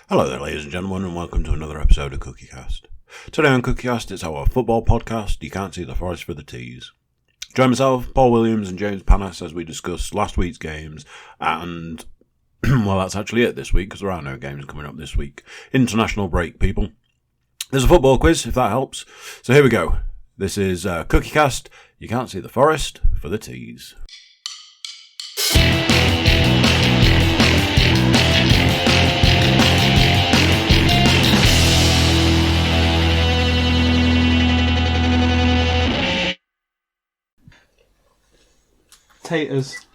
Hello there, ladies and gentlemen, and welcome to another episode of Cookiecast. Today on Cookiecast, it's our football podcast. You can't see the forest for the teas. Join myself, Paul Williams, and James Panas as we discuss last week's games, and, well, that's actually it this week, because there are no games coming up this week. International break, people. There's a football quiz, if that helps. So here we go. This is Cookiecast. You can't see the forest for the teas. Taters.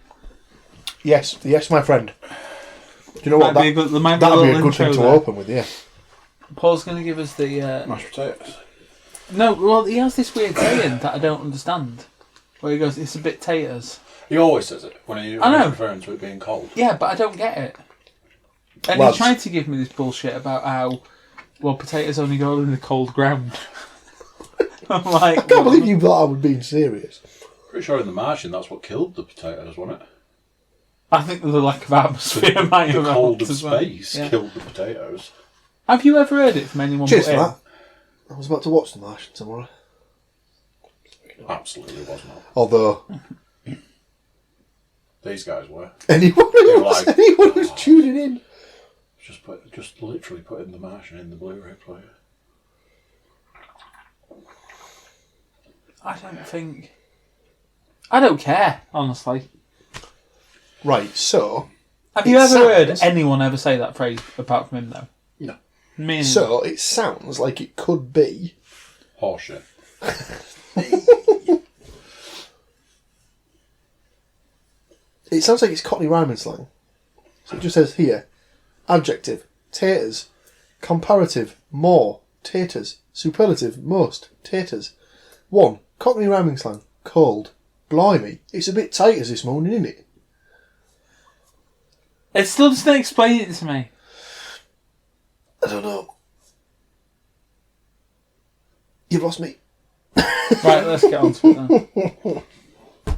Yes, my friend. Do you know what? That'd be a good thing to open with, yeah. Paul's going to give us the... Mashed potatoes. No, well, he has this weird saying that I don't understand. Where he goes, it's a bit taters. He always says it when he's referring to it being cold. Yeah, but I don't get it. And he tried to give me this bullshit about how, well, potatoes only go in the cold ground. I'm like... I can't believe you thought I was being serious. Pretty sure in The Martian that's what killed the potatoes, wasn't it? I think the lack of atmosphere might have The cold of as well. space killed the potatoes. Have you ever heard it from anyone Cheers but for him? that. I was about to watch The Martian tomorrow. Absolutely was not. Although... These guys were. anyone who's tuning in... Just literally putting The Martian in the Blu-ray player. I don't care, honestly. Right, so... Have you ever heard anyone ever say that phrase apart from him, though? No. Me and So, it sounds like it could be... Horseshit. It sounds like it's Cockney rhyming slang. So it just says here, adjective, taters, comparative, more, taters, superlative, most, taters. 1. Cockney rhyming slang, cold. Blimey, it's a bit taters this morning, isn't it? It still doesn't explain it to me. I don't know. You've lost me. Right, let's get on to it then.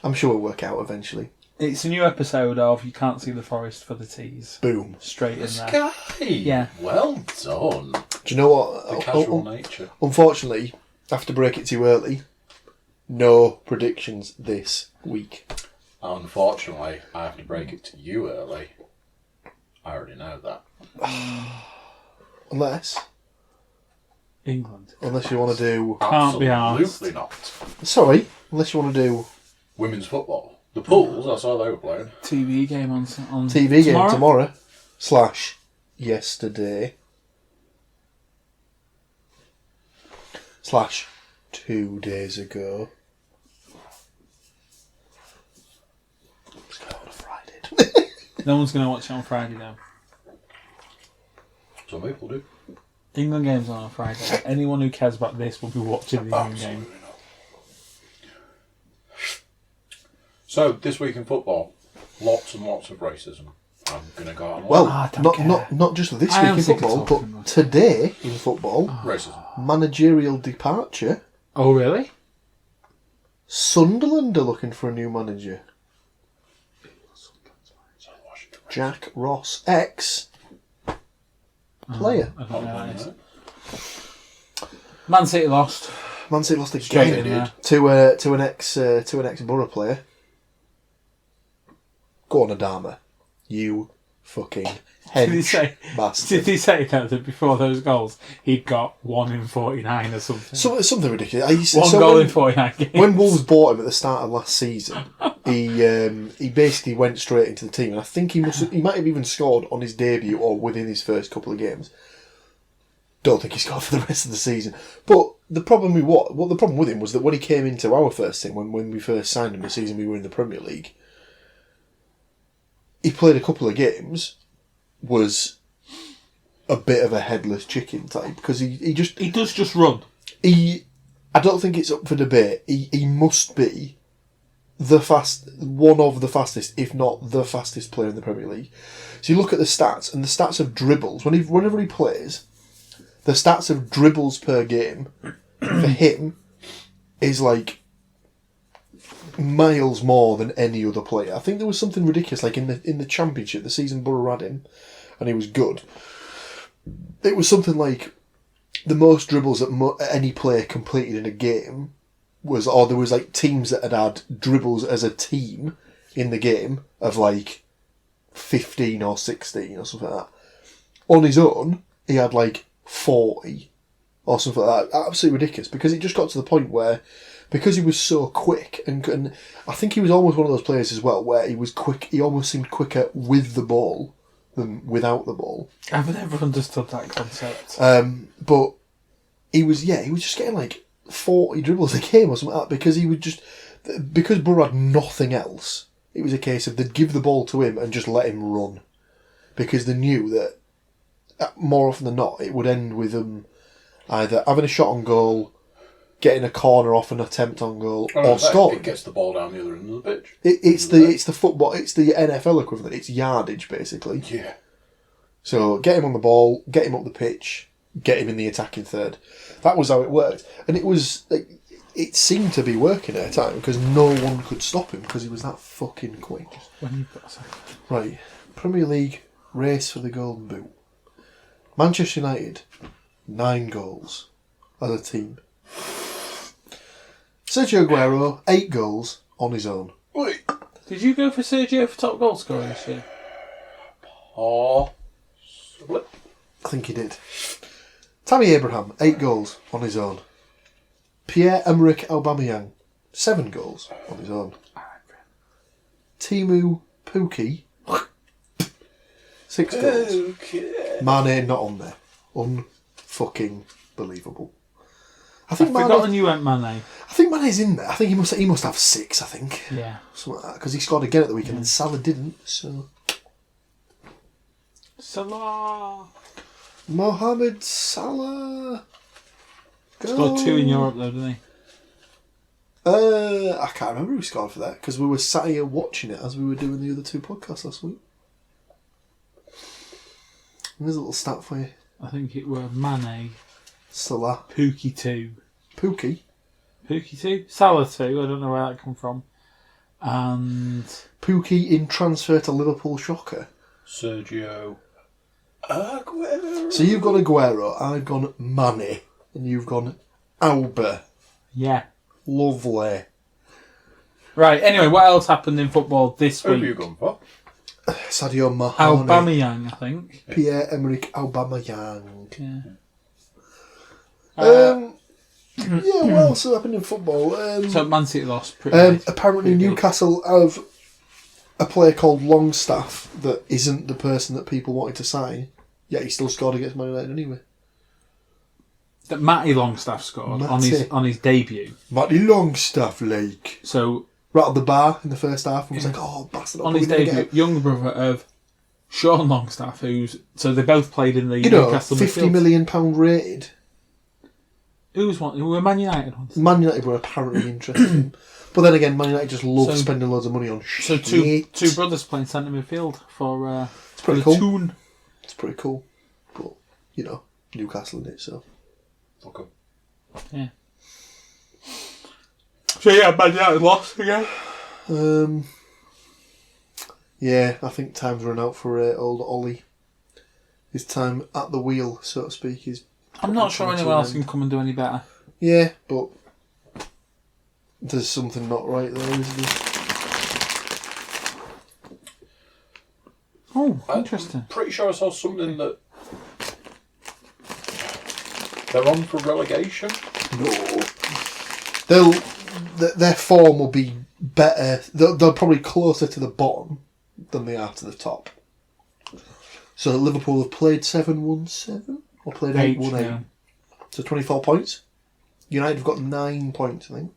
I'm sure we'll work out eventually. It's a new episode of You Can't See the Forest for the Teas. Boom. Straight in there. Sky! Yeah. Well done. Do you know what? The casual nature. Unfortunately, I have to break it too early. No predictions this week. Unfortunately, I have to break it to you early. I already know that. Unless England. you want to do... Can't be arsed. Absolutely not. Sorry, unless you want to do... Women's football. The Pools, I saw they were playing. TV game on TV game tomorrow. / yesterday. / 2 days ago. It's going on a Friday. No one's going to watch it on Friday now. Some people do. The England game's on Friday. Anyone who cares about this will be watching the England game. Absolutely not. So, this week in football, lots and lots of racism. I'm going to go out on Well, I don't care. not just this I week am in sick of football, talking but about today in football, racism. managerial departure. Oh, really? Sunderland are looking for a new manager. Jack Ross, ex-player. I don't know that is. Man City lost. Man City lost Straight again in there. to an ex Borough player. Go on, Adama. You fucking Did he say? bastard. Did he say though that before those goals he'd got 1 in 49 or something? Something ridiculous. One goal in 49 games. When Wolves bought him at the start of last season, he basically went straight into the team, and I think he might have even scored on his debut or within his first couple of games. Don't think he scored for the rest of the season. But the problem the problem with him was that when he came into our first team, when we first signed him the season we were in the Premier League, he played a couple of games, was a bit of a headless chicken type, because he does just run. I don't think it's up for debate. He must be one of the fastest, if not the fastest player in the Premier League. So you look at the stats, and the stats of dribbles, whenever he plays, the stats of dribbles per game for him is like miles more than any other player. I think there was something ridiculous, like in the Championship, the season Borough had him, and he was good. it was something like the most dribbles that any player completed in a game was, or there was like teams that had dribbles as a team in the game of like 15 or 16 or something like that. On his own, he had like 40 or something like that. Absolutely ridiculous, because it just got to the point where, because he was so quick, and I think he was almost one of those players as well where he was quick, he almost seemed quicker with the ball than without the ball. I've never understood that concept. But he was just getting like 40 dribbles a game or something like that, because he would just, because Borough had nothing else, it was a case of they'd give the ball to him and just let him run, because they knew that more often than not it would end with them either having a shot on goal, getting a corner off an attempt on goal, or scoring. It gets the ball down the other end of the pitch. It's the football, it's the NFL equivalent. It's yardage, basically. Yeah. So get him on the ball, get him up the pitch, get him in the attacking third. That was how it worked, and it was like, it seemed to be working at a time because no one could stop him because he was that fucking quick. When you've got a second. Right, Premier League race for the Golden Boot. Manchester United, 9 goals as a team. Sergio Aguero, 8 goals on his own. Wait. Did you go for Sergio for top goal scorer this year? Possibly. I think he did. Tammy Abraham, 8 goals on his own. Pierre-Emerick Aubameyang, 7 goals on his own. Timu Pukki, 6 goals. Okay. Mane not on there. Unfucking believable. I've forgotten you went Mane. I think Mane's in there. I think he must have 6, I think. Yeah. Something like that, because he scored again at the weekend and Salah didn't, so... Salah. Mohamed Salah. Scored 2 in Europe though, didn't he? I can't remember who scored for that, because we were sat here watching it as we were doing the other 2 podcasts last week. There's a little stat for you. I think it were Mane. Salah. Pookie 2. Pookie? Pookie 2? Salah 2, I don't know where that come from. And... Pookie in transfer to Liverpool, shocker. Sergio Aguero. So you've gone Aguero, I've gone Mane, and you've gone Auba. Yeah. Lovely. Right, anyway, what else happened in football this Who week? have you gone for? Sadio Mane. Aubameyang, I think. Pierre-Emerick Aubameyang. Yeah. Yeah, what else happened in football? So Man City lost. Pretty Apparently Newcastle have a player called Longstaff that isn't the person that people wanted to sign, yet he still scored against Man United anyway. That Matty Longstaff scored on his debut. Matty Longstaff, like. So rattled the bar in the first half and was like, oh, bastard. on his debut, younger brother of Sean Longstaff, so they both played in the Newcastle £50 midfield. million rated. Who was one? Who were Man United ones? Man United were apparently interested in him. But then again, Man United just love spending loads of money on shit. So two brothers playing centre midfield for it's pretty the cool. Toon. It's pretty cool. But, Newcastle in it, so. Okay. Yeah. So yeah, Man United lost again. Yeah, I think time's run out for old Ollie. His time at the wheel, so to speak, is... I'm not sure anyone else can come and do any better. Yeah, but there's something not right there, isn't there? Oh, interesting. Pretty sure I saw something that they're on for relegation. No. Their form will be better. They're probably closer to the bottom than they are to the top. So Liverpool have played 7-1-7 or played 8-1-8. Yeah. So 24 points. United have got 9 points, I think.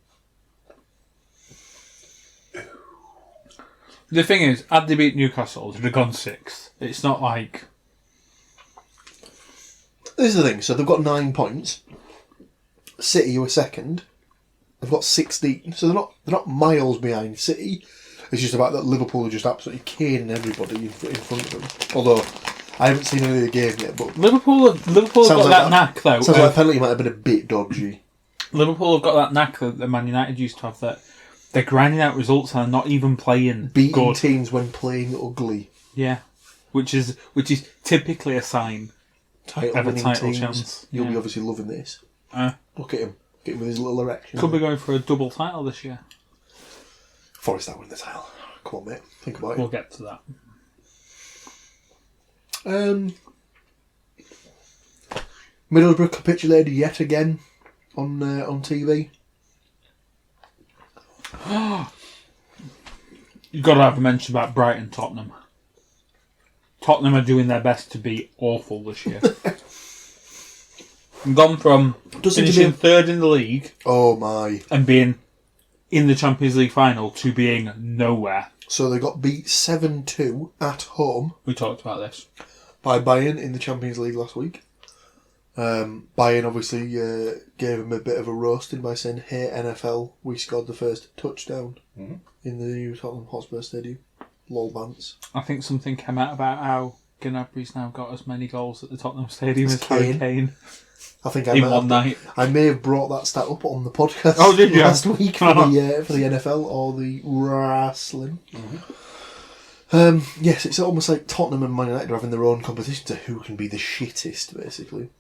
The thing is, had they beat Newcastle, they'd have gone 6th. It's not like... This is the thing. So they've got 9 points. City, who are second, they've got 16. So they're not miles behind City. It's just about that Liverpool are just absolutely caning everybody in front of them. Although I haven't seen any of the game yet, but Liverpool have got that knack though. Sounds like the penalty might have been a bit dodgy. Liverpool have got that knack that Man United used to have, that they're grinding out results and not even playing Beating good. teams when playing ugly. Yeah, which is typically a sign title-winning title teams. chance. You'll be Yeah. obviously loving this. Uh, Look at him. Get him with his little erection. Could be going for a double title this year. Forest that win the title. Come on, mate. Think about it. We'll get to that. Middlesbrough capitulated yet again on TV. You've got to have a mention about Brighton Tottenham. Tottenham are doing their best to be awful this year. Gone from finishing third in the league Oh my! and being in the Champions League final to being nowhere. So they got beat 7-2 at home We talked about this. by Bayern in the Champions League last week. Bayern obviously gave him a bit of a roasting by saying, "Hey NFL, we scored the first touchdown in the new Tottenham Hotspur Stadium." Lol bants. I think something came out about how Gnabry's now got as many goals at the Tottenham Stadium as Harry Kane I think in one night. I may have brought that stat up on the podcast. Oh, did you? Last week for the NFL or the wrestling. Yes, it's almost like Tottenham and Man United are having their own competition to who can be the shittest, basically.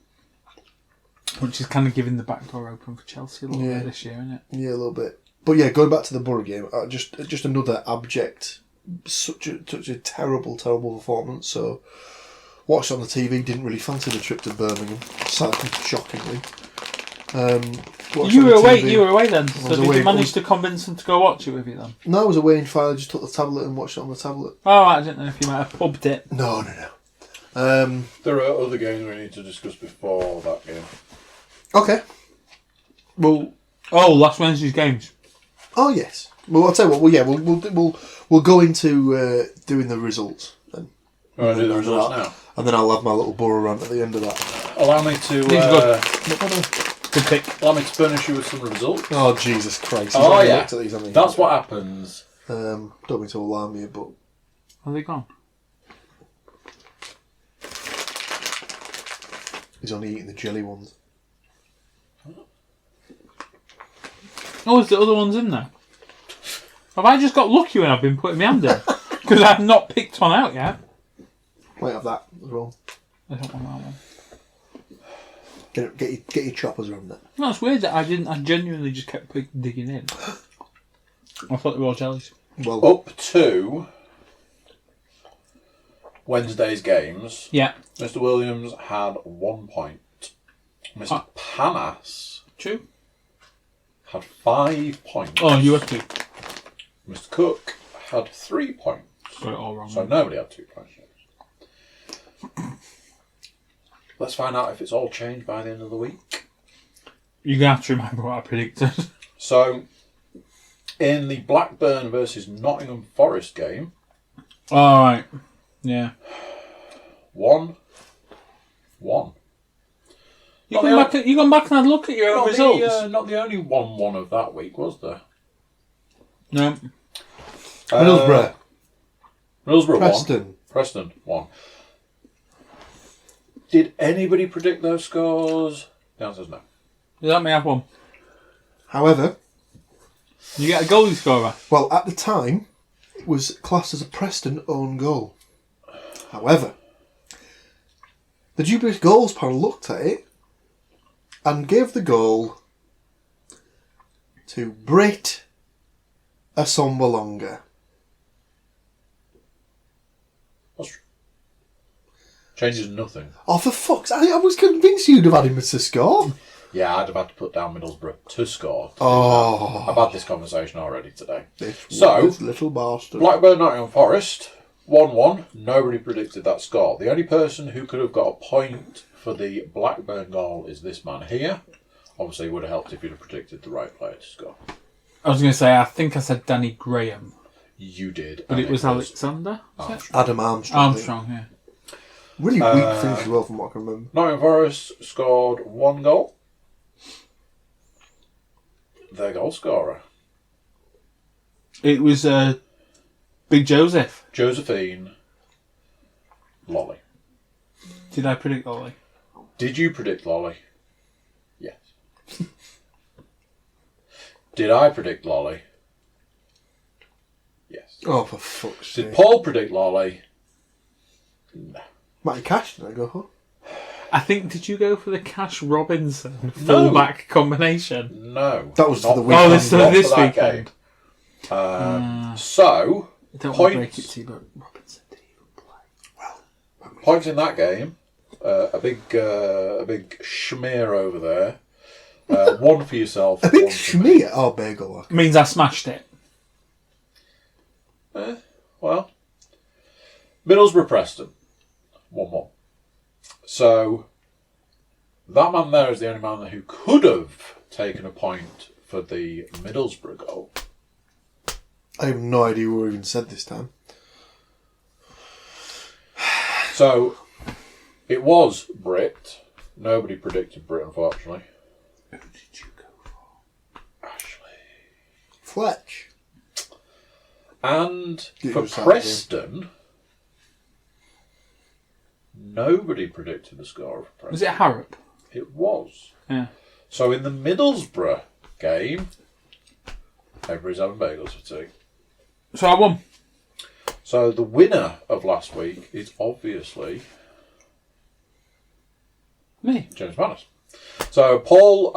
Which is kind of giving the back door open for Chelsea a little bit this year, isn't it? Yeah, a little bit. But yeah, going back to the Borough game, just another abject, such a terrible performance. So watched it on the TV, didn't really fancy the trip to Birmingham, sadly, shockingly. You were away then. So did you manage to convince them to go watch it with you then? No, I was away in Fire. I just took the tablet and watched it on the tablet. Oh, I didn't know if you might have pubbed it. No. There are other games we need to discuss before that game. Okay. Well, last Wednesday's games. Oh yes. Well, I'll tell you what. Well, yeah, we'll go into doing the results then. Right, do the results now. And then I'll have my little Borough rant at the end of that. Allow me to. Good pick. Allow me to furnish you with some results. Oh Jesus Christ! Oh yeah. Looked at these, haven't you? That's what happens. Don't mean to alarm you, but Are they gone? he's only eating the jelly ones. Oh, is the other ones in there? Have I just got lucky when I've been putting my hand in? Because I've not picked one out yet. Might have that as well. I don't want that one. Get your choppers around that. No, it's weird that I didn't. I genuinely just kept digging in. I thought they were all jellies. Well, Up to Wednesday's games, Yeah. Mr. Williams had 1 point. Mr. Panas True. had 5 points. Oh, you had 2. Mr. Cook had 3 points. Got it all wrong. So nobody had 2 points. Let's find out if it's all changed by the end of the week. You're going to have to remember what I predicted. So, in the Blackburn versus Nottingham Forest game, Alright. Yeah. 1-1. You gone back and had a look at your own results? Not the only 1-1 of that week, was there? No. Middlesbrough. Middlesbrough Preston. 1. Preston 1. Did anybody predict those scores? The answer is no. You let me have one. However, You get a goalie scorer. well, at the time, it was classed as a Preston own goal. However, the dubious goals panel looked at it and gave the goal to Britt Assombalonga. Changes nothing. Oh, for fuck's sake, I was convinced you'd have had him to score. Yeah, I'd have had to put down Middlesbrough to score. Oh, I've had this conversation already today. this little bastard. Blackburn Nottingham Forest 1-1. Nobody predicted that score. The only person who could have got a point for the Blackburn goal is this man here. Obviously, it would have helped if you'd have predicted the right player to score. I was going to say, I think I said Danny Graham. You did. But it was Alexander? Adam Armstrong. Armstrong, yeah. Really weak finish as well, from what I can remember. Nottingham Forest scored 1 goal. Their goal scorer, It was Big Joseph. Josephine Lolly. Did I predict Lolly? Did you predict Lolly? Yes. Did I predict Lolly? Yes. Oh, for fuck's sake. Did Paul predict Lolly? No. Matty Cash, did I go for? I think, did you go for the Cash Robinson fullback combination? No. That was for the Oh, weekend. this Not this for that weekend. So, I don't want to break it to you, but Robinson didn't even play. points in that game. A big schmear over there. One for yourself. A big one for me. schmear. Oh, bagel. Means I smashed it. Well, Middlesbrough Preston. 1-1. So, that man there is the only man who could have taken a point for the Middlesbrough goal. I have no idea who even said this time. So, it was Brit. Nobody predicted Brit, unfortunately. Who did you go for? Ashley. Fletch. And It for was that Preston, nobody predicted the score of Preston. Was it Harrop? It was. Yeah. So in the Middlesbrough game, everybody's having bagels for tea. So I won. So the winner of last week is obviously Me. James Panas. So Paul,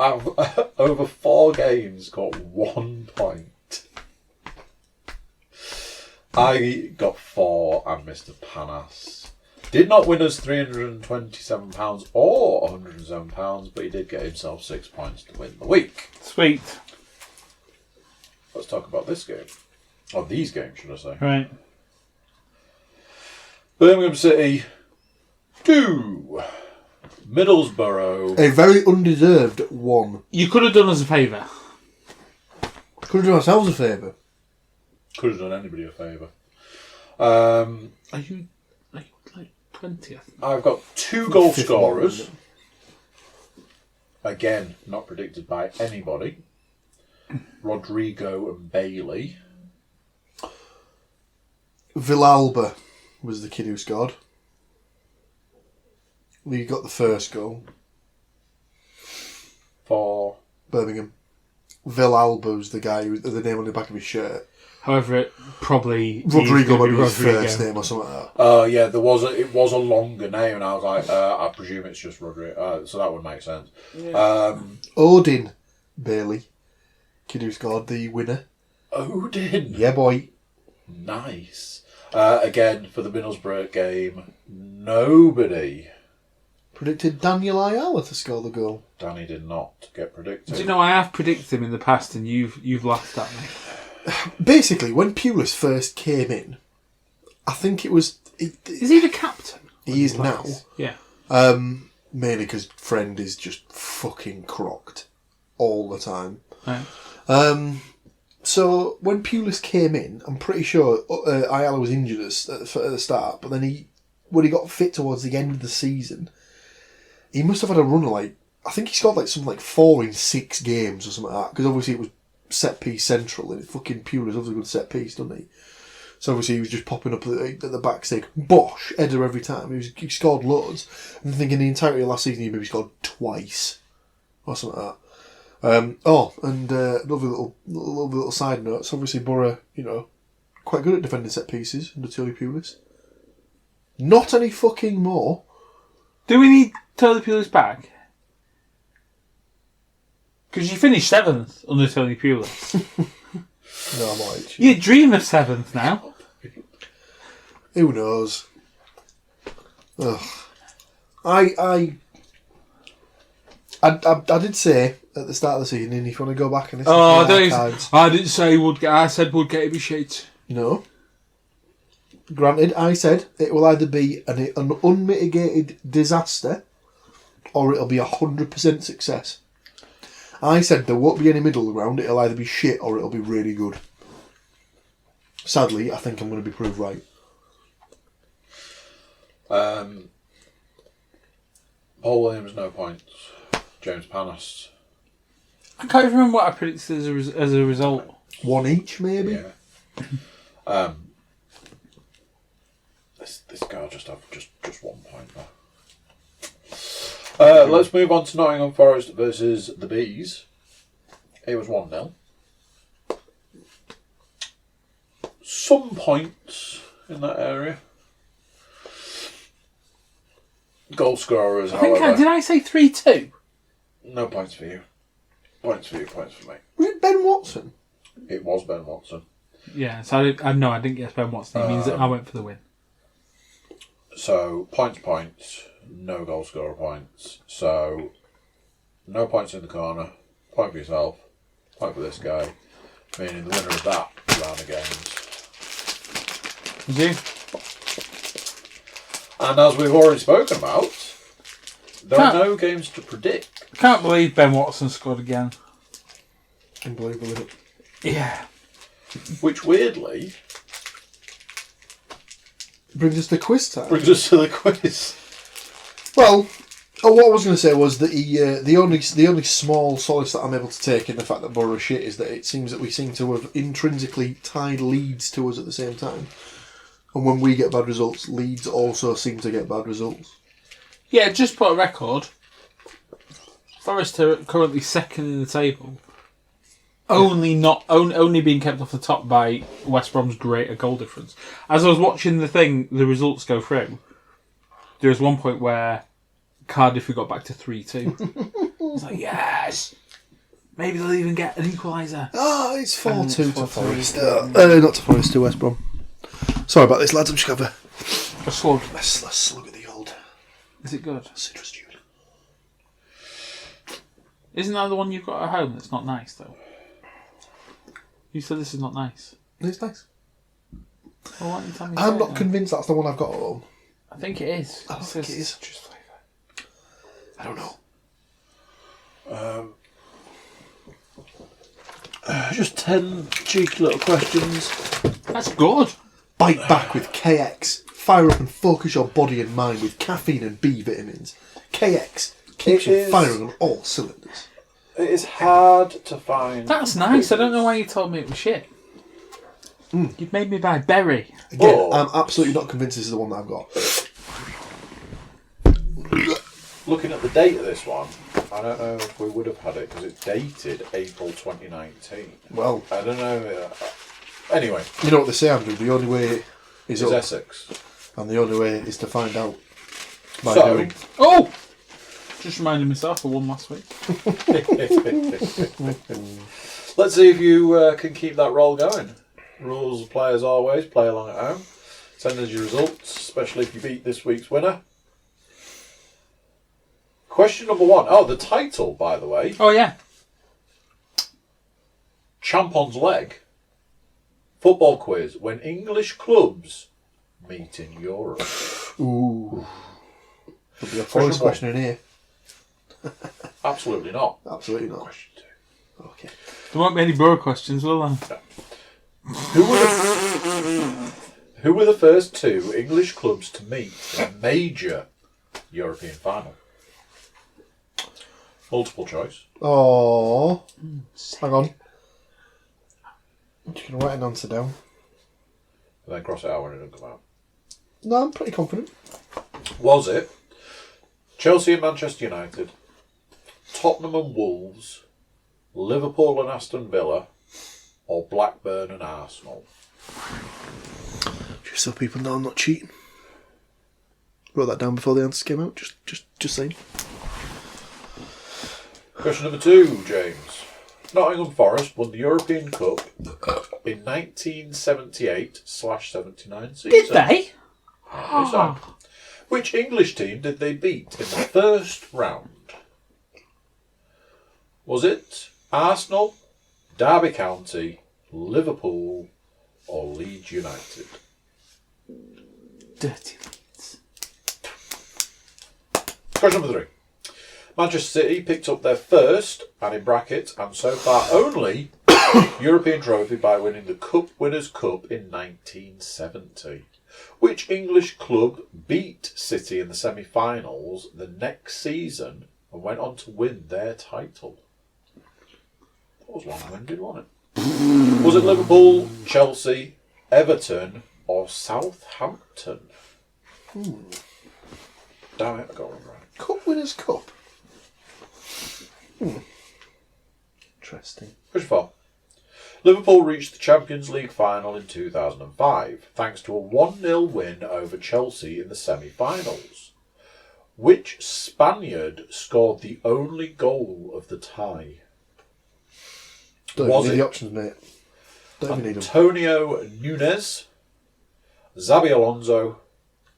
over 4 games, got 1 point. I got 4 and Mr. Panas did not win us £327 or £107, but he did get himself 6 points to win the week. Sweet. Let's talk about this game. Or these games, should I say. Right. Birmingham City 2. Middlesbrough. A very undeserved 1. You could have done us a favour. Could have done ourselves a favour. Could have done anybody a favour. Are you like 20th? I've got 2 goal Fifth scorers. one, Again, not predicted by anybody. Rodrigo and Bailey. Villalba was the kid who scored. He got the first goal. For Birmingham. Villalba was the guy who the name on the back of his shirt. However, it probably Rodrigo might is be gonna his first name or something like that. yeah, it was a longer name, and I was like, I presume it's just Rodrigo, so that would make sense. Yeah. Odin Bailey, kid who scored the winner. Odin, Yeah, boy. nice. Again for the Middlesbrough game, nobody. Predicted Daniel Ayala to score the goal. Danny did not get predicted. Do you know I have predicted him in the past, and you've laughed at me. Basically, when Pulis first came in, I think it was... Is he the captain? He is now. Yeah. Mainly because Friend is just fucking crocked all the time. Right. So when Pulis came in, I'm pretty sure Ayala was injured at the start, but then when he got fit towards the end of the season, he must have had a run of I think he scored something like 4 in 6 games or something like that, because obviously it was set piece central, and fucking Pulis loves a good set piece, doesn't he? So obviously he was just popping up at the back stick, bosh, header every time. He scored loads. I'm thinking the entirety of last season he maybe scored twice or something like that. Another little side note. So obviously Borough, quite good at defending set pieces under Tony Pulis. Not any fucking more. Do we need Tony Pulis back? Because you finished 7th under Tony Pulis. No, I'm alright. You dream of 7th now. Who knows? Ugh. I did say at the start of the season, and if you want to go back and listen to the archives... I didn't say Woodgate. I said Woodgate would be shit. No. Granted, I said it will either be an unmitigated disaster or it'll be 100% success. I said there won't be any middle ground. It'll either be shit or it'll be really good. Sadly, I think I'm going to be proved right. Paul Williams, no points. James Panas. I can't even remember what I predicted as a result. 1 each, maybe? Yeah. This guy will just have just 1 point there. Let's move on to Nottingham Forest versus the Bees. It was 1-0. Some points in that area. goal scorers, I think however... did I say 3-2? No points for you. Points for you, points for me. Was it Ben Watson? It was Ben Watson. Yeah, so I didn't guess Ben Watson. It means that I went for the win. So, points, no goal scorer points. So, no points in the corner, point for yourself, point for this guy, meaning the winner of that round of games. You? And as we've already spoken about, there are no games to predict. I can't believe Ben Watson scored again. Unbelievable, isn't it? Yeah. Which weirdly Brings us to quiz time. brings us to the quiz. Well, what I was going to say was that the only small solace that I'm able to take in the fact that Borough shit is that it seems that we seem to have intrinsically tied Leeds to us at the same time. And when we get bad results, Leeds also seem to get bad results. Yeah, just put a record. Forest are currently second in the table. Only being kept off the top by West Brom's greater goal difference. As I was watching the results go through, there was one point where Cardiff got back to 3-2. I was like, yes! Maybe they'll even get an equaliser. Oh, it's 4-2 to 4-2. Forest. Not to Forest, to West Brom. Sorry about this, lads. I'm just going to have A slug. let's look at the old Is it good? citrus juice. Isn't that the one you've got at home that's not nice, though? You said this is not nice. It's nice. Well, why don't you tell me I'm so not then? convinced that's the one I've got at home. I think it is. I don't think it is. Citrus flavour. I don't know. Just 10 cheeky little questions. That's good. Bite back with KX. Fire up and focus your body and mind with caffeine and B vitamins. KX keeps you firing on all cylinders. It is hard to find. That's nice. I don't know why you told me it was shit. You've made me buy berry. Again, Oh. I'm absolutely not convinced this is the one that I've got. Looking at the date of this one, I don't know if we would have had it because it's dated April 2019. Well, I don't know. Anyway, you know what they say, Andrew. The only way is it's up, Essex. and the only way is to find out by So- doing. Oh! Just reminded myself I won last week. Let's see if you can keep that roll going. Rules apply as always. Play along at home. Send us your results, especially if you beat this week's winner. Question number 1. Oh, the title, by the way. Oh, yeah. Champon's Leg. Football quiz. When English clubs meet in Europe. Ooh. There'll be a Forest question in here. Absolutely not. Absolutely not. Question 2. Okay. There won't be any Borough questions, will there? Who were the first 2 English clubs to meet in a major European final? Multiple choice. Oh. Hang on. I'm just going to write an answer down. And then cross it out when it doesn't come out. No, I'm pretty confident. Was it Chelsea and Manchester United, Tottenham and Wolves, Liverpool and Aston Villa, or Blackburn and Arsenal? Just so people know I'm not cheating. Wrote that down before the answers came out. Just saying. Question number 2, James. Nottingham Forest won the European Cup in 1978/79 season. Did they? Yes, so. Which English team did they beat in the first round? Was it Arsenal, Derby County, Liverpool, or Leeds United? Dirty Leeds. Question number 3. Manchester City picked up their first, and in brackets, and so far only, European trophy by winning the Cup Winners' Cup in 1970. Which English club beat City in the semi-finals the next season and went on to win their title? That was long-winded, wasn't it? Was it Liverpool, Chelsea, Everton, or Southampton? Damn it, I got one right. Cup Winners' Cup. Interesting. Question 4. Liverpool reached the Champions League final in 2005 thanks to a 1-0 win over Chelsea in the semi-finals. Which Spaniard scored the only goal of the tie? Don't Was even need it the options, mate. Don't even need them. Antonio Nunes, Xabi Alonso,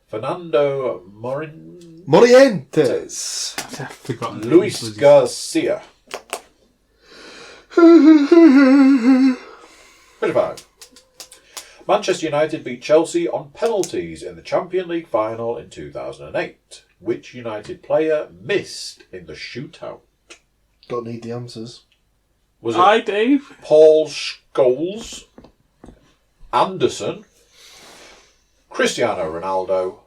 Fernando Morientes. I've forgotten. Luis Garcia. 25. Manchester United beat Chelsea on penalties in the Champions League final in 2008. Which United player missed in the shootout? Don't need the answers. Was it Hi, Dave. Paul Scholes, Anderson, Cristiano Ronaldo,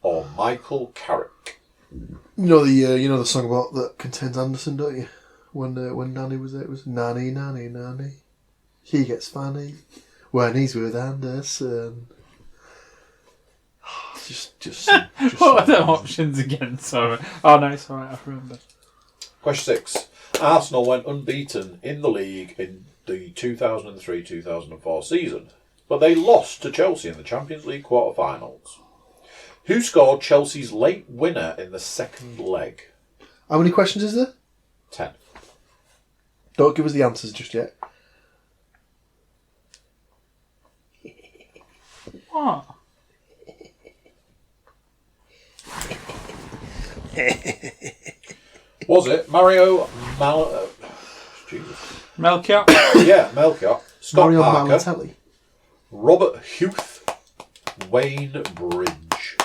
or Michael Carrick? You know the song about that contains Anderson, don't you? When Nanny was there, it was Nanny, Nanny, Nanny. He gets funny when he's with Anderson. Just What are the options again? Sorry. Oh no, it's alright. I remember. Question 6. Arsenal went unbeaten in the league in the 2003-2004 season, but they lost to Chelsea in the Champions League quarter-finals. Who scored Chelsea's late winner in the second leg? How many questions is there? 10. Don't give us the answers just yet. What? Was it Mario Melchior? Yeah, Melchior. Scott Mario Parker. Balotelli. Robert Huth. Wayne Bridge.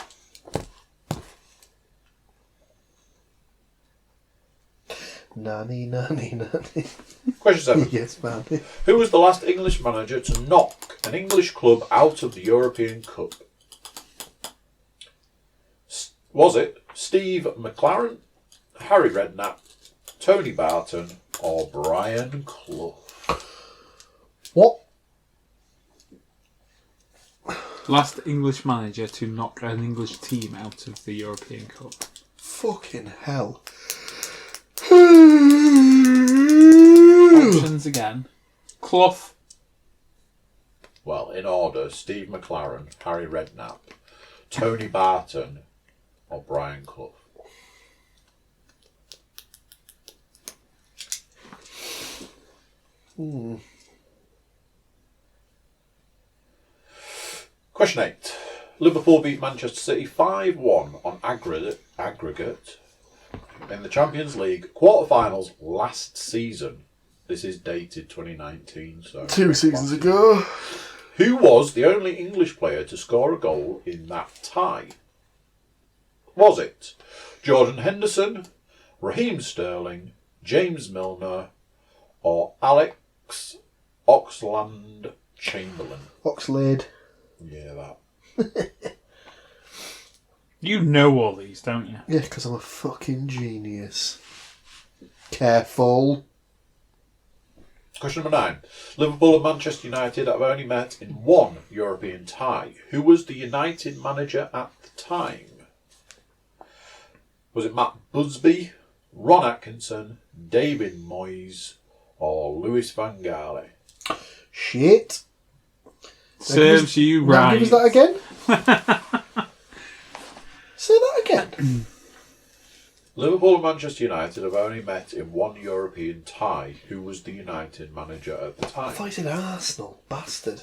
Nanny, Nanny, Nanny. Question 7. Yes, man. Who was the last English manager to knock an English club out of the European Cup? Was it Steve McLaren, Harry Redknapp, Tony Barton, or Brian Clough? What? Last English manager to knock an English team out of the European Cup. Fucking hell. Options again. Clough. Well, in order, Steve McLaren, Harry Redknapp, Tony Barton, or Brian Clough. Question 8. Liverpool beat Manchester City 5-1 on aggregate in the Champions League quarter-finals last season. This is dated 2019, so 2 seasons ago. Who was the only English player to score a goal in that tie? Was it Jordan Henderson, Raheem Sterling, James Milner, or Alex Oxlade-Chamberlain? Oxlade. Yeah, that. You know all these, don't you? Yeah, because I'm a fucking genius. Careful. Question number 9. Liverpool and Manchester United have only met in one European tie. Who was the United manager at the time? Was it Matt Busby, Ron Atkinson, David Moyes, or Louis van Gaal? Shit. Serves you right. Give us that again? Say that again. Liverpool and Manchester United have only met in one European tie. Who was the United manager at the I time? thought you said Arsenal. Bastard.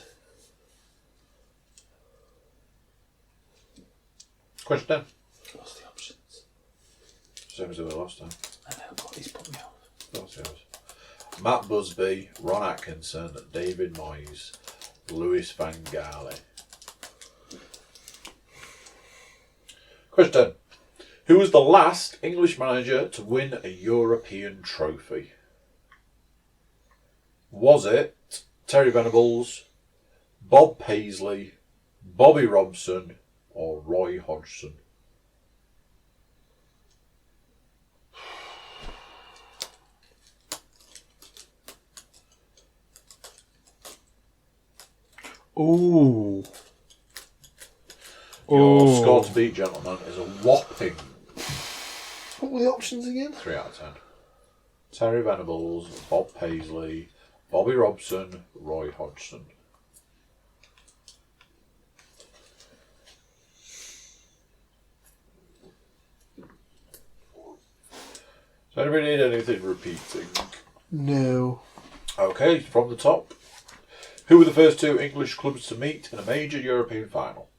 Question 10. What's the options? Same as the last time. I know, but he's put me off. What's yours? Matt Busby, Ron Atkinson, David Moyes, Louis van Gaal. Question 10. Who was the last English manager to win a European trophy? Was it Terry Venables, Bob Paisley, Bobby Robson, or Roy Hodgson? Ooh. Your score to beat, gentlemen, is a whopping What were the options again? 3 out of 10. Terry Venables, Bob Paisley, Bobby Robson, Roy Hodgson. Does anybody need anything repeating? No. Okay, from the top. Who were the first two English clubs to meet in a major European final?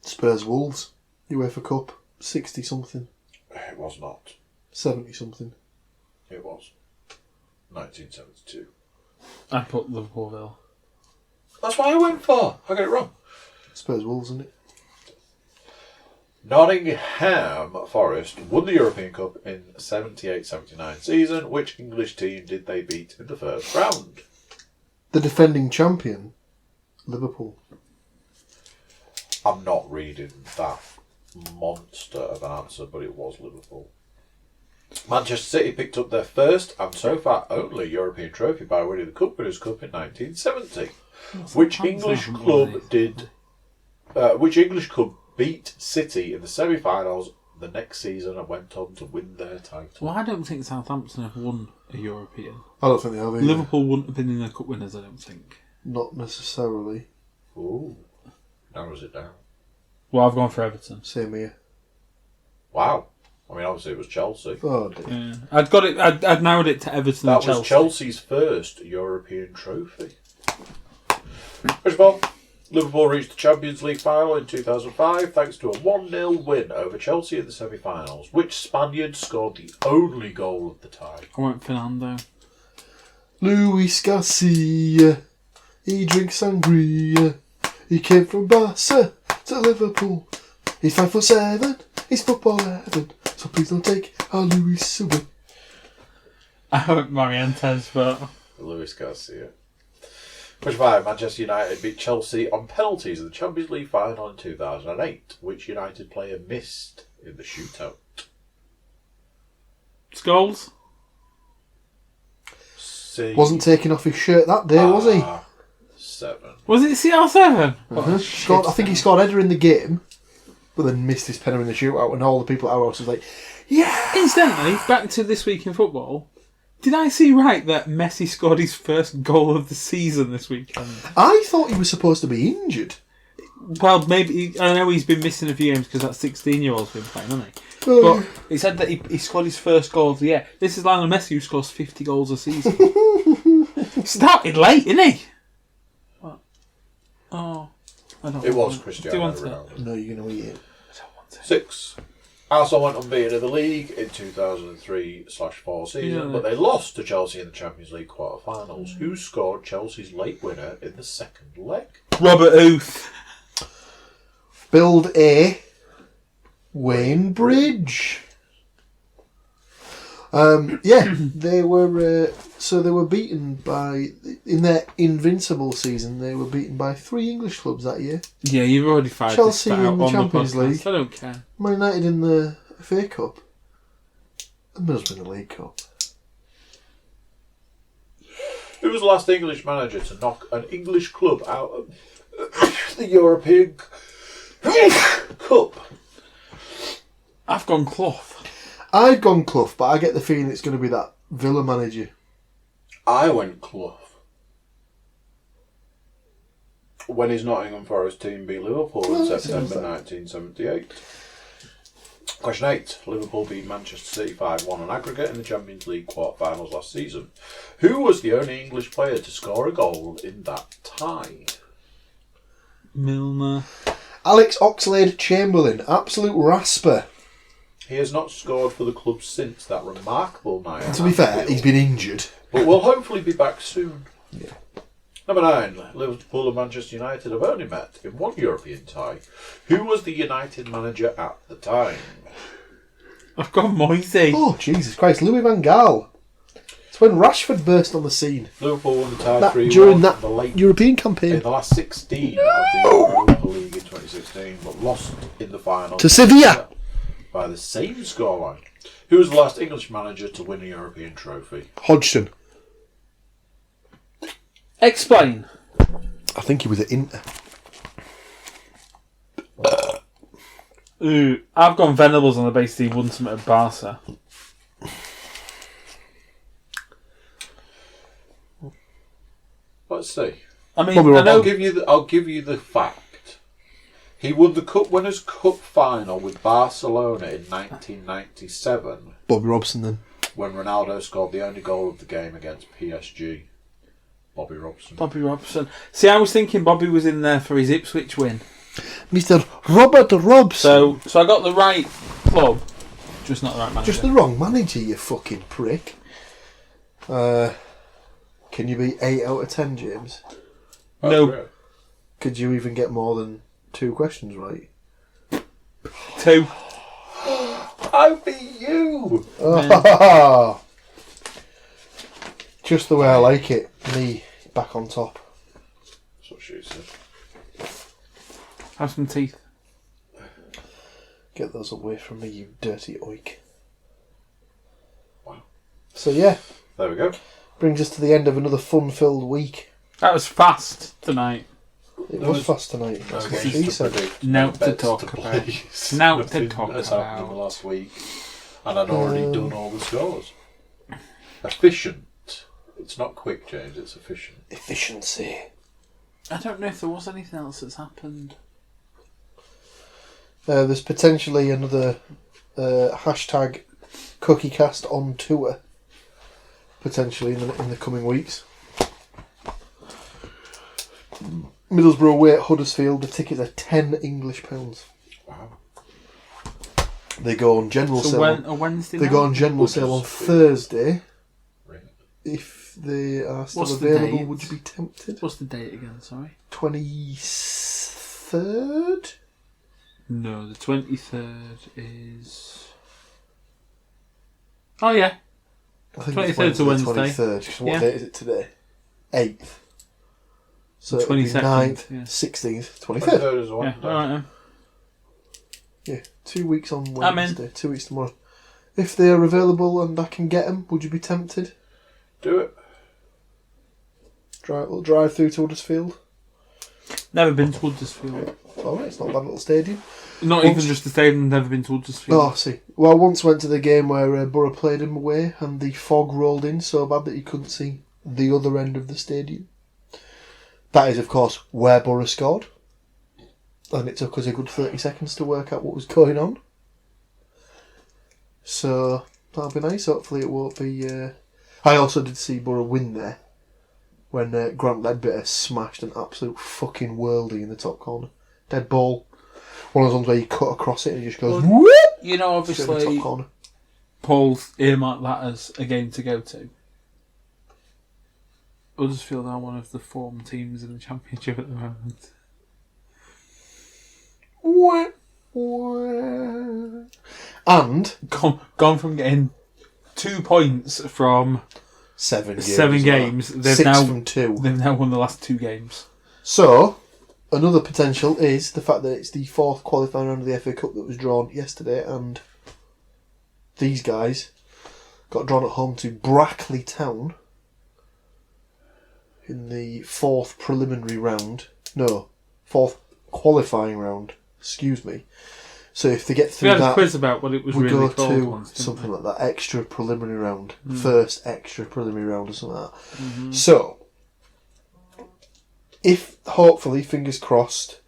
Spurs Wolves. UEFA Cup. 60 something. It was not. 70 something. It was. 1972. I put Liverpool. That's what I went for. I got it wrong. Spurs Wolves, isn't it? Nottingham Forest won the European Cup in 78-79 season. Which English team did they beat in the first round? The defending champion, Liverpool. I'm not reading that monster of an answer, but it was Liverpool. Manchester City picked up their first and so far only European trophy by winning the Cup Winners' Cup in 1970. Which English club beat City in the semi-finals the next season and went on to win their title? Well, I don't think Southampton have won a European. I don't think they have either. Liverpool wouldn't have been in the Cup Winners, I don't think. Not necessarily. Ooh, narrows it down. Well, I've gone for Everton. Same here. Wow. I mean, obviously it was Chelsea. Oh, dear. Yeah. I'd narrowed it to Everton That and Chelsea. was Chelsea's first European trophy. First of all, Liverpool reached the Champions League final in 2005 thanks to a 1-0 win over Chelsea in the semi-finals. Which Spaniard scored the only goal of the tie? I went Fernando. Luis Garcia. He drinks sangria. He came from Barca to Liverpool. He's 5'7". He's football heaven. So please don't take our Luis away. I went Morientes, but... Luis Garcia. Question 5. Manchester United beat Chelsea on penalties in the Champions League final in 2008. Which United player missed in the shootout? Scholes? Wasn't taking off his shirt that day, was he? 7. Was it CR7? Uh-huh. Scored, I think he scored header in the game, but then missed his penalty in the shootout, and all the people at our house was like, yeah! Incidentally, back to this week in football, did I see right that Messi scored his first goal of the season this weekend? I thought he was supposed to be injured. Well, maybe... I know he's been missing a few games because that 16-year-old's been playing, hasn't he? Oh. But he said that he scored his first goal of the year. This is Lionel Messi who scores 50 goals a season. Started late, didn't he? What? Oh, I don't It want was it. Cristiano Do you want Ronaldo. No, you're going to eat it. I don't want it. 6. Arsenal went unbeaten in the league in 2003/4 season, Yeah. but they lost to Chelsea in the Champions League quarter-finals. Who scored Chelsea's late winner in the second leg? Robert Huth. Build a Wayne Bridge. They were they were beaten by, in their invincible season, they were beaten by 3 English clubs that year. Yeah, you've already fired Chelsea this out in the on Champions the podcast. League. I don't care. Man United in the FA Cup. And Middlesbrough in the League Cup. Who was the last English manager to knock an English club out of the European Cup? I've gone Clough. I've gone Clough, but I get the feeling it's going to be that Villa manager. I went Clough. When his Nottingham Forest team beat Liverpool in September 1978. Question 8. Liverpool beat Manchester City 5-1 on aggregate in the Champions League quarter-finals last season. Who was the only English player to score a goal in that tie? Milner. Alex Oxlade-Chamberlain, absolute rasper. He has not scored for the club since that remarkable night. To be fair, he's been injured. But will hopefully be back soon. Yeah. Number 9. Liverpool and Manchester United have only met in one European tie. Who was the United manager at the time? I've gone Moisey. Oh, Jesus Christ, Louis van Gaal. It's when Rashford burst on the scene. Liverpool won the tie 3-1 during that in the late European campaign. in the last 16 of the Europa League in 2016, but lost in the final To Sevilla. by the same scoreline. Who was the last English manager to win a European trophy? Hodgson. Explain. I think he was at Inter. Ooh, I've gone Venables on the basis he won something at Barca. Let's see. I mean, Probably I wrong. know... I'll give you the fact. He won the Cup Winners' Cup final with Barcelona in 1997 Bobby Robson then. when Ronaldo scored the only goal of the game against PSG. Bobby Robson. Bobby Robson. See, I was thinking Bobby was in there for his Ipswich win. Mr. Robert Robson. So I got the right club, just not the right manager. Just the wrong manager, you fucking prick. Can you be 8 out of 10, James? No. Great. Could you even get more than 2 questions right? 2. I beat you! Just the way I like it. Me back on top. That's what she said. Have some teeth. Get those away from me, you dirty oik. Wow. So yeah, There we go. brings us to the end of another fun-filled week. That was fast tonight. It was fast tonight. That's what she said. Now to Bets talk to about. place. Now to Nothing talk has happened in the about. last week. And I'd already done all the scores. Efficient. It's not quick, James, it's efficient. Efficiency. I don't know if there was anything else that's happened. There's potentially another hashtag Cookiecast on tour. Potentially in the coming weeks. Middlesbrough away at Huddersfield. The tickets are £10 Wow. They go on general So sale. a Wednesday They night? go on general sale on Huddersfield. Thursday. Right. If they are still What's the available, date? would you be tempted? What's the date again, sorry? 23rd? No, the 23rd is... Oh yeah. I think 23rd it's to Wednesday. Wednesday. 23rd. So what Yeah. date is it today? 8th. So it'll be 22nd, 9th, yeah. 16th, 23rd. 23rd is Yeah, one. alright then. Yeah, 2 weeks on I'm in. Wednesday. 2 weeks tomorrow. If they are available and I can get them, would you be tempted? Do it. Drive through to Huddersfield. Never been to Huddersfield. Alright, it's not a bad little stadium. Not Once- even just the stadium, never been to Huddersfield. Oh, I see. Well, I once went to the game where Borough played him away and the fog rolled in so bad that you couldn't see the other end of the stadium. That is, of course, where Borough scored. And it took us a good 30 seconds to work out what was going on. So, that'll be nice. Hopefully it won't be... I also did see Borough win there when Grant Ledbetter smashed an absolute fucking worldie in the top corner. Dead ball. One of those ones where you cut across it and it just goes... Well, whoop! You know, Straight in the obviously, top corner. Paul's earmarked that as a game to go to. Huddersfield are one of the form teams in the Championship at the moment. Wah, wah. And Gone from getting 2 points from 7 games. 7 as well. games, they've 6 now from 2. they've now won the last 2 games. So, another potential is the fact that it's the 4th qualifying round of the FA Cup that was drawn yesterday, and these guys got drawn at home to Brackley Town in the 4th preliminary round. No, 4th qualifying round. Excuse me. So if they get We through had a that, quiz about what it was we really go called to once, didn't something we? like that, extra preliminary round, first extra preliminary round or something like that. Mm-hmm. So, if hopefully, fingers crossed,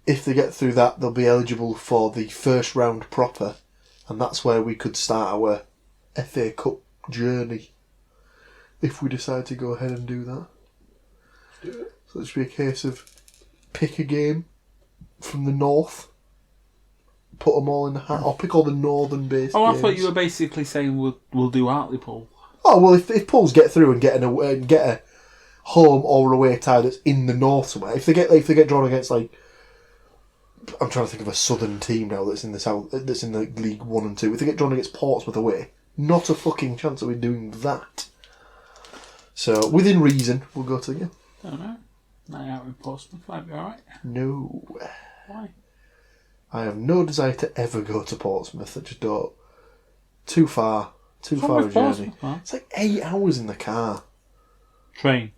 if they get through that, they'll be eligible for the first round proper, and that's where we could start our FA Cup journey. If we decide to go ahead and do that. So it should be a case of pick a game from the north, put them all in the hat, or pick all the northern based Oh, I games. thought you were basically saying we'll do Hartlepool. Oh well, if Pools get through and get a home or away tie that's in the north somewhere, if they get drawn against, like, I'm trying to think of a southern team now that's in the south, that's in the League 1 and 2. If they get drawn against Portsmouth away, not a fucking chance of we doing that. So within reason, we'll go to the game. I don't know. Night out with Portsmouth might be alright. No, Why? I have no desire to ever go to Portsmouth. I just don't. Too far a journey. Man? It's like 8 hours in the car. Train.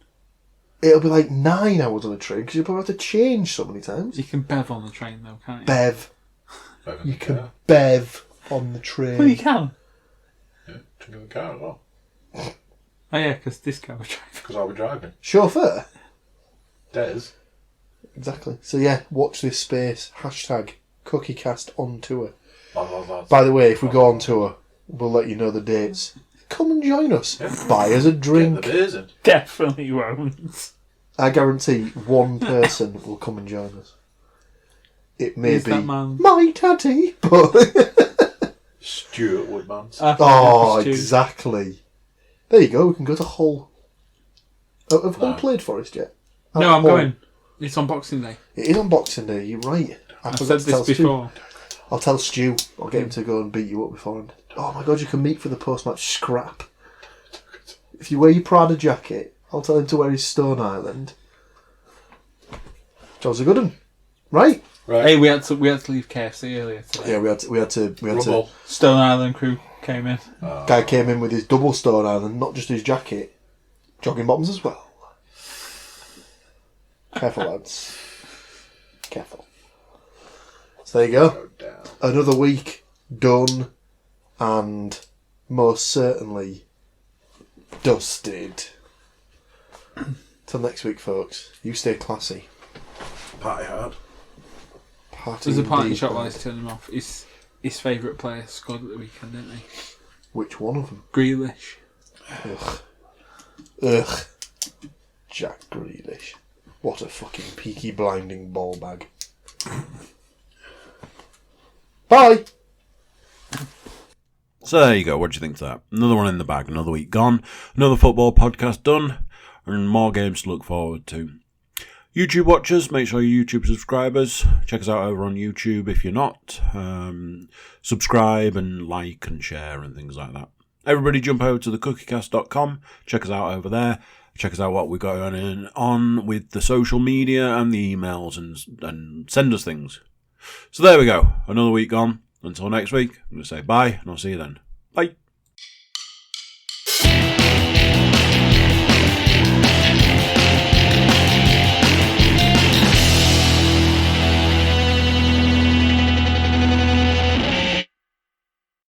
It'll be like 9 hours on a train because you'll probably have to change so many times. You can bev on the train though, can't you? Bev. Bev in You the can car. bev on the train. Well, you can. Yeah, to go in the car as well. Oh yeah, because this guy was driving. Because I'll be driving. Chauffeur? Des. Exactly. So yeah, watch this space. Hashtag Cookiecast on tour. Lads. By the way, if we go on tour, we'll let you know the dates. Come and join us. Buy us a Get drink. the beers in. Definitely won't. I guarantee one person will come and join us. It may Who's be that man? my daddy, but Stuart Woodmans. oh, Stu. exactly. There you go. We can go to Hull. Oh, have Hull No. played for us yet? No, I'm going. It's on Boxing Day. It is on Boxing Day. You're right. I I've forgot said to tell this Stu. before. I'll tell Stu. I'll get him to go and beat you up beforehand. Oh my god, you can meet for the post-match scrap. If you wear your Prada jacket, I'll tell him to wear his Stone Island. Job's a good one. Right? Right. Hey, we had to leave KFC earlier today. Yeah, we had to. Rumble. Stone Island crew came in. Guy came in with his double Stone Island, not just his jacket. Jogging bottoms as well. Careful, lads. Careful. So there you go. Go down. Another week done, and most certainly dusted. Till next week, folks. You stay classy. Party hard. Party There's a party indeed. shot while he's turning him off. His favourite player scored at the weekend, didn't he? Which one of them? Grealish. Ugh. Ugh. Jack Grealish. What a fucking peaky blinding ball bag. Bye! So there you go. What do you think of that? Another one in the bag. Another week gone. Another football podcast done. And more games to look forward to. YouTube watchers, make sure you're YouTube subscribers. Check us out over on YouTube if you're not. Subscribe and like and share and things like that. Everybody jump over to thecookiecast.com. Check us out over there. Check us out what we've got on with the social media and the emails and send us things. So there we go. Another week gone. Until next week, I'm going to say bye and I'll see you then. Bye.